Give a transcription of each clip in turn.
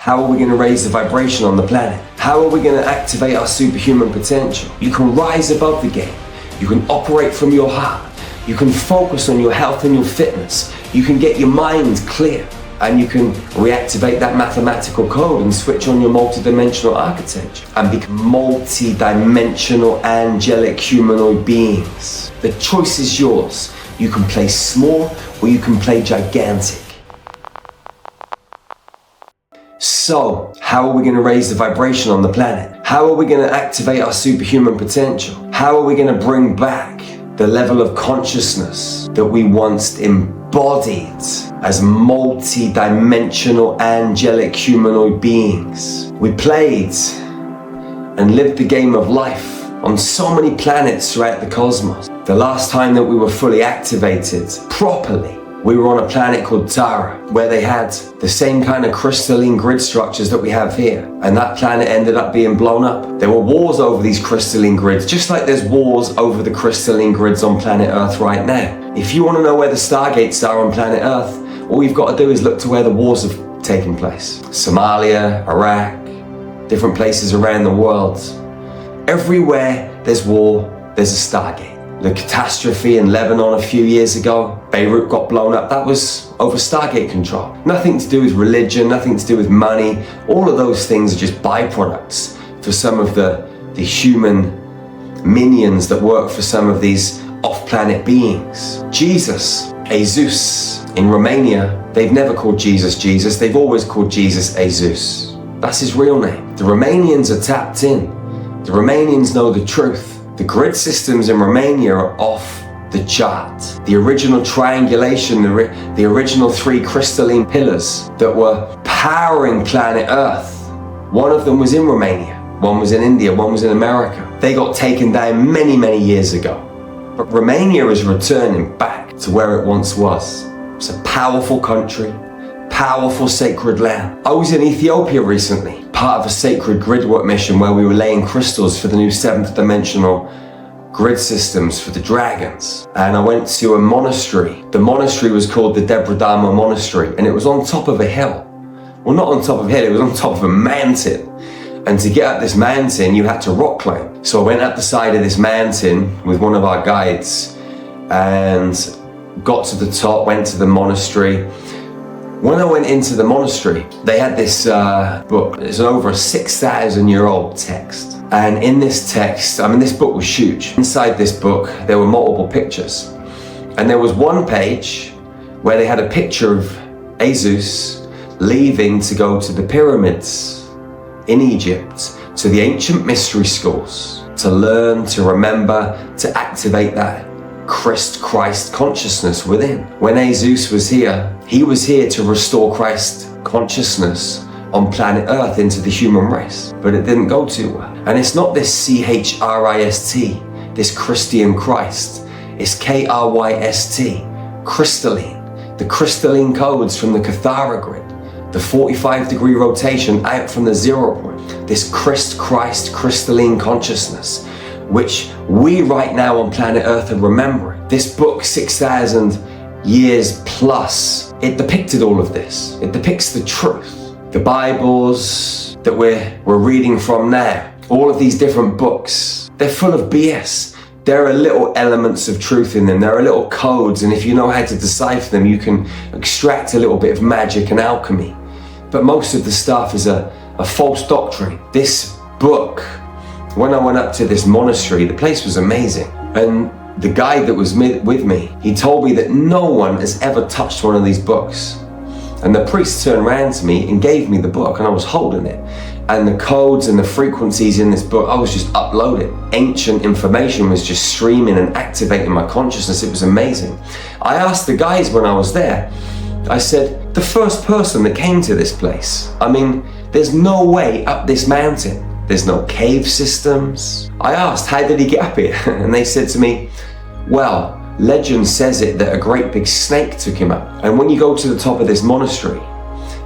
How are we going to raise the vibration on the planet? How are we going to activate our superhuman potential? You can rise above the game. You can operate from your heart. You can focus on your health and your fitness. You can get your mind clear. And you can reactivate that mathematical code and switch on your multidimensional architecture and become multi-dimensional angelic humanoid beings. The choice is yours. You can play small or you can play gigantic. So, how are we going to raise the vibration on the planet? How are we going to activate our superhuman potential? How are we going to bring back the level of consciousness that we once embodied as multi-dimensional angelic humanoid beings? We played and lived the game of life on so many planets throughout the cosmos. The last time that we were fully activated properly, we were on a planet called Tara, where they had the same kind of crystalline grid structures that we have here. And that planet ended up being blown up. There were wars over these crystalline grids, just like there's wars over the crystalline grids on planet Earth right now. If you want to know where the Stargates are on planet Earth, all you've got to do is look to where the wars have taken place. Somalia, Iraq, different places around the world. Everywhere there's war, there's a Stargate. The catastrophe in Lebanon a few years ago, Beirut got blown up, that was over Stargate control. Nothing to do with religion, nothing to do with money. All of those things are just byproducts for some of the human minions that work for some of these off-planet beings. Jesus, Jesus, in Romania, they've never called Jesus Jesus, they've always called Jesus Jesus. That's his real name. The Romanians are tapped in. The Romanians know the truth. The grid systems in Romania are off the chart. The original triangulation, the original 3 crystalline pillars that were powering planet Earth, one of them was in Romania, one was in India, one was in America. They got taken down many, many years ago. But Romania is returning back to where it once was. It's a powerful country, powerful sacred land. I was in Ethiopia recently, part of a sacred grid work mission where we were laying crystals for the new 7th dimensional grid systems for the dragons. And I went to a monastery. The monastery was called the Debradama Monastery, and it was on top of a hill. Well, not on top of a hill, it was on top of a mountain. And to get up this mountain, you had to rock climb. So I went up the side of this mountain with one of our guides and got to the top, went to the monastery. When I went into the monastery, they had this book. It's over a 6,000-year-old text. And in this text, this book was huge. Inside this book, there were multiple pictures. And there was one page where they had a picture of Jesus leaving to go to the pyramids in Egypt, to the ancient mystery schools, to learn, to remember, to activate that Christ consciousness within. When Jesus was here, he was here to restore Christ consciousness on planet Earth into the human race. But it didn't go too well. And it's not this C-H-R-I-S-T, this Christian Christ. It's K-R-Y-S-T, crystalline. The crystalline codes from the Cathara grid, the 45-degree rotation out from the 0 point. This Christ crystalline consciousness, which we right now on planet Earth are remembering. This book, 6,000 years plus, it depicted all of this. It depicts the truth. The Bibles that we're reading from now, all of these different books, they're full of BS. There are little elements of truth in them. There are little codes, and if you know how to decipher them, you can extract a little bit of magic and alchemy. But most of the stuff is a false doctrine. This book, when I went up to this monastery, the place was amazing. And the guide that was with me, he told me that no one has ever touched one of these books. And the priest turned around to me and gave me the book, and I was holding it. And the codes and the frequencies in this book, I was just uploading. Ancient information was just streaming and activating my consciousness. It was amazing. I asked the guys when I was there, I said, the first person that came to this place, there's no way up this mountain. There's no cave systems. I asked, how did he get up here? And they said to me, well, legend says it that a great big snake took him up. And when you go to the top of this monastery,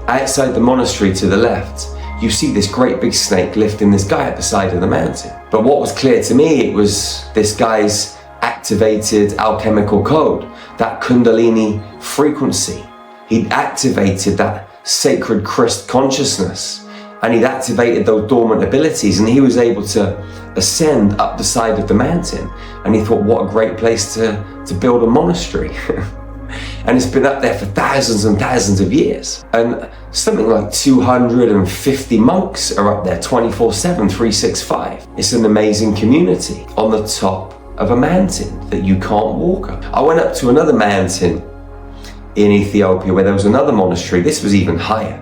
outside the monastery to the left, you see this great big snake lifting this guy at the side of the mountain. But what was clear to me, it was this guy's activated alchemical code, that Kundalini frequency. He'd activated that sacred Christ consciousness, and he'd activated those dormant abilities, and he was able to ascend up the side of the mountain. And he thought, what a great place to build a monastery. And it's been up there for thousands and thousands of years. And something like 250 monks are up there 24/7, 365. It's an amazing community on the top of a mountain that you can't walk up. I went up to another mountain in Ethiopia where there was another monastery. This was even higher.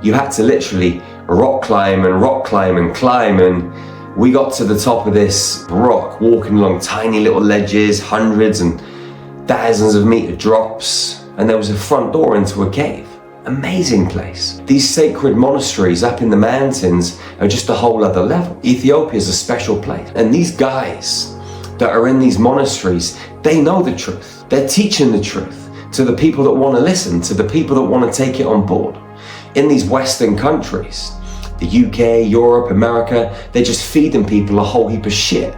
You had to literally rock climb and rock climb and climb, and we got to the top of this rock, walking along tiny little ledges, hundreds and thousands of meter drops, and there was a front door into a cave. Amazing place. These sacred monasteries up in the mountains are just a whole other level. Ethiopia is a special place, and these guys that are in these monasteries, they know the truth. They're teaching the truth to the people that want to listen, to the people that want to take it on board. In these Western countries, the UK, Europe, America, they're just feeding people a whole heap of shit.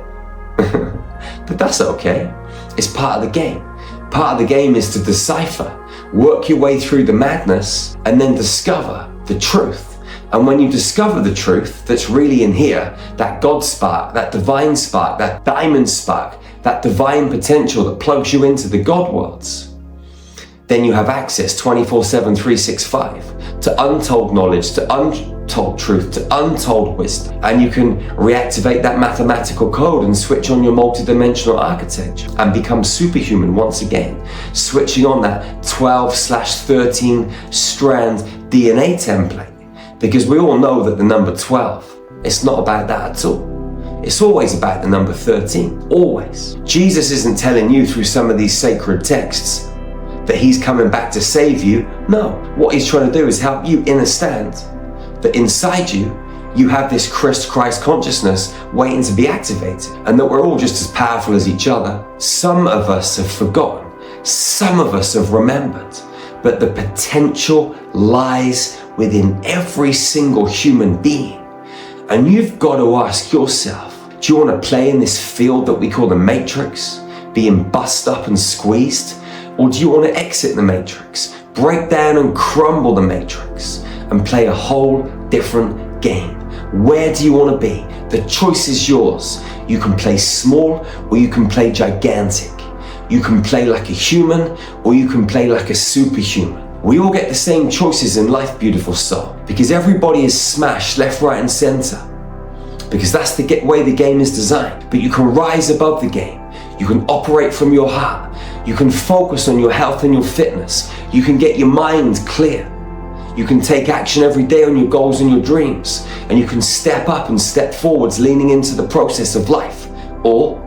But that's okay. It's part of the game. Part of the game is to decipher, work your way through the madness, and then discover the truth. And when you discover the truth that's really in here, that God spark, that divine spark, that diamond spark, that divine potential that plugs you into the God worlds, then you have access 24/7, 365 to untold knowledge, to untold truth, to untold wisdom. And you can reactivate that mathematical code and switch on your multidimensional architecture and become superhuman once again, switching on that 12/13 strand DNA template. Because we all know that the number 12, it's not about that at all. It's always about the number 13, always. Jesus isn't telling you through some of these sacred texts that he's coming back to save you. No, what he's trying to do is help you understand that inside you, you have this Christ consciousness waiting to be activated, and that we're all just as powerful as each other. Some of us have forgotten, some of us have remembered, but the potential lies within every single human being. And you've got to ask yourself, do you want to play in this field that we call the matrix, being bust up and squeezed? Or do you want to exit the matrix, break down and crumble the matrix, and play a whole different game? Where do you want to be? The choice is yours. You can play small or you can play gigantic. You can play like a human or you can play like a superhuman. We all get the same choices in life, beautiful soul, because everybody is smashed left, right and center, because that's the way the game is designed. But you can rise above the game. You can operate from your heart. You can focus on your health and your fitness. You can get your mind clear. You can take action every day on your goals and your dreams. And you can step up and step forwards, leaning into the process of life. Or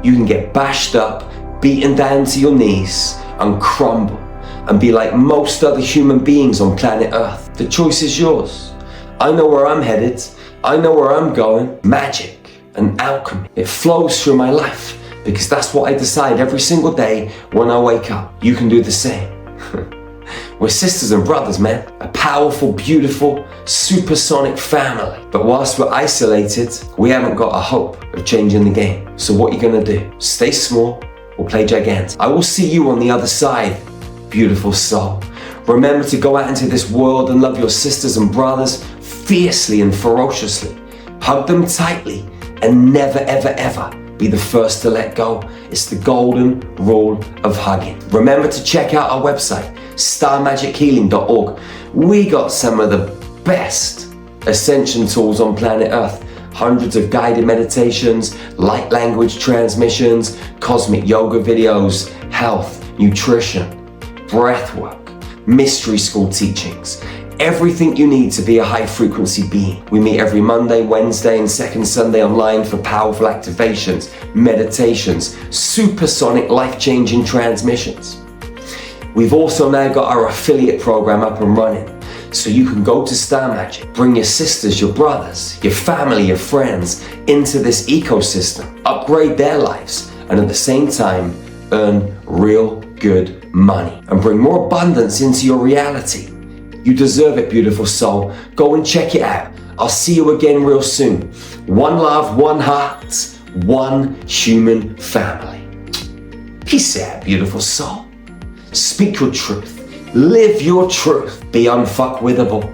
you can get bashed up, beaten down to your knees, and crumble, and be like most other human beings on planet Earth. The choice is yours. I know where I'm headed. I know where I'm going. Magic and alchemy, it flows through my life, because that's what I decide every single day when I wake up. You can do the same. We're sisters and brothers, man. A powerful, beautiful, supersonic family. But whilst we're isolated, we haven't got a hope of changing the game. So what are you gonna do? Stay small or play gigantic? I will see you on the other side, beautiful soul. Remember to go out into this world and love your sisters and brothers fiercely and ferociously. Hug them tightly and never, ever, ever be the first to let go. It's the golden rule of hugging. Remember to check out our website, starmagichealing.org. We got some of the best ascension tools on planet Earth. Hundreds of guided meditations, light language transmissions, cosmic yoga videos, health, nutrition, breath work, mystery school teachings. Everything you need to be a high frequency being. We meet every Monday, Wednesday, and second Sunday online for powerful activations, meditations, supersonic life-changing transmissions. We've also now got our affiliate program up and running. So you can go to Star Magic, bring your sisters, your brothers, your family, your friends into this ecosystem, upgrade their lives, and at the same time, earn real good money and bring more abundance into your reality. You deserve it, beautiful soul. Go and check it out. I'll see you again real soon. One love, one heart, one human family. Peace out, beautiful soul. Speak your truth. Live your truth. Be unfuckwithable.